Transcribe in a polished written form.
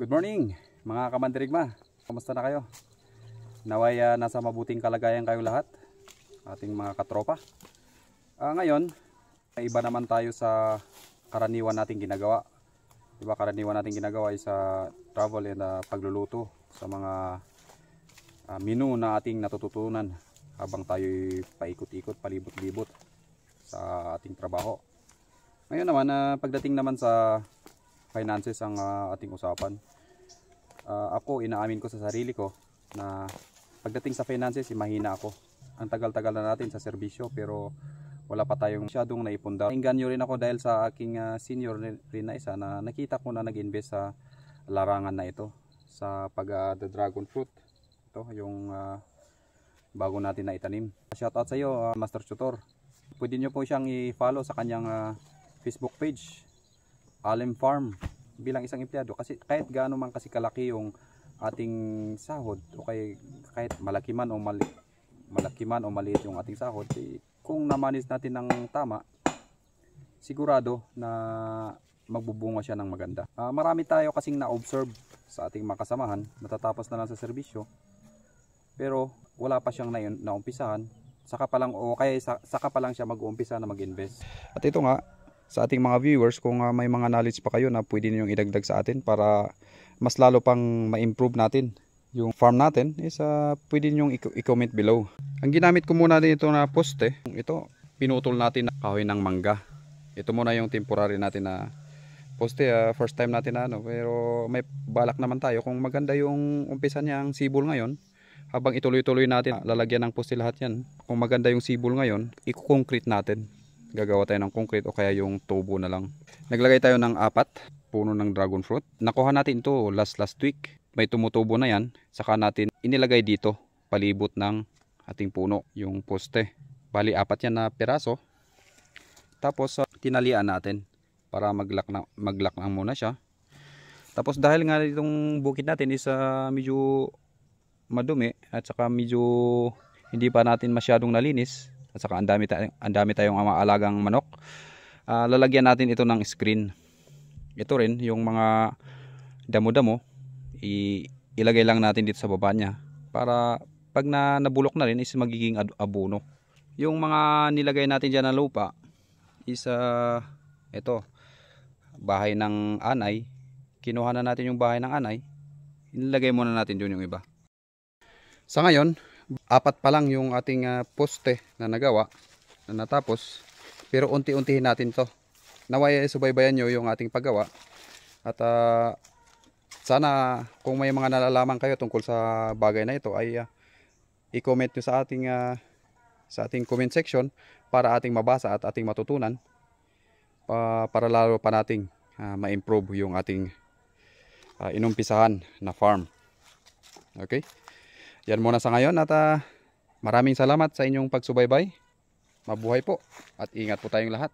Good morning mga kamandirigma. Kamusta na kayo? Naway nasa mabuting kalagayan kayong lahat, ating mga katropa. Ngayon, iba naman tayo sa karaniwan nating ginagawa. Diba, karaniwan nating ginagawa ay sa travel and pagluluto sa mga menu na ating natututunan habang tayo paikot-ikot, palibot-libot sa ating trabaho. Ngayon naman, pagdating naman sa finances ang ating usapan. Ako, inaamin ko sa sarili ko na pagdating sa finances, mahina ako. Ang tagal-tagal na natin sa serbisyo pero wala pa tayong masyadong naipunda. Inganyo rin ako dahil sa aking senior rin na isa na nakita ko na nag-invest sa larangan na ito sa pag-dragon fruit. Ito yung bago natin na itanim. Shoutout sa iyo, Master Tutor. Pwede nyo po siyang i-follow sa kanyang Facebook page, Alem Farm, bilang isang empleyado. Kasi kahit gaano man kasi kalaki yung ating sahod o kahit malaki man o maliit yung ating sahod, kung na-manage natin ng tama, sigurado na magbubunga siya ng maganda. Marami tayo kasing na-observe sa ating mga kasamahan, natatapos na lang sa serbisyo pero wala pa siyang naumpisahan, saka pa lang siya mag-uumpisa na mag-invest. At ito nga, sa ating mga viewers, kung may mga knowledge pa kayo na pwede ninyong idagdag sa atin para mas lalo pang ma-improve natin yung farm natin, is pwede ninyong i-comment below. Ang ginamit ko muna din ito na poste, ito pinutol natin na kahoy ng mangga. Ito muna yung temporary natin na poste, first time natin na pero may balak naman tayo kung maganda yung umpisa niya ang sibol ngayon. Habang ituloy-tuloy natin, lalagyan ng poste lahat yan. Kung maganda yung sibol ngayon, i-concrete natin. Gagawa tayo ng concrete o kaya yung tubo na lang. Naglagay tayo ng 4 puno ng dragon fruit. Nakuha natin ito last week. May tumutubo na yan. Saka natin inilagay dito palibot ng ating puno yung poste. Bali 4 yan na piraso. Tapos tinalian natin para mag-lock na muna siya. Tapos dahil nga itong bukid natin is medyo madumi at saka medyo hindi pa natin masyadong nalinis. At saka ang dami tayong alagang manok. Lalagyan natin ito ng screen. Ito rin yung mga damo-damo, ilagay lang natin dito sa baba niya para pag nabulok na rin is magiging abono. Yung mga nilagay natin dyan na lupa is ito, bahay ng anay. Kinuha na natin yung bahay ng anay, inilagay muna natin dun yung iba. Sa ngayon, 4 pa lang yung ating poste na nagawa, na natapos, pero unti-untihin natin to. Naway subaybayan nyo yung ating paggawa at sana kung may mga nalalaman kayo tungkol sa bagay na ito ay i-comment nyo sa ating comment section para ating mabasa at ating matutunan para lalo pa nating ma-improve yung ating inumpisahan na farm. Okay? Yan muna sa ngayon at maraming salamat sa inyong pagsubaybay. Mabuhay po at ingat po tayong lahat.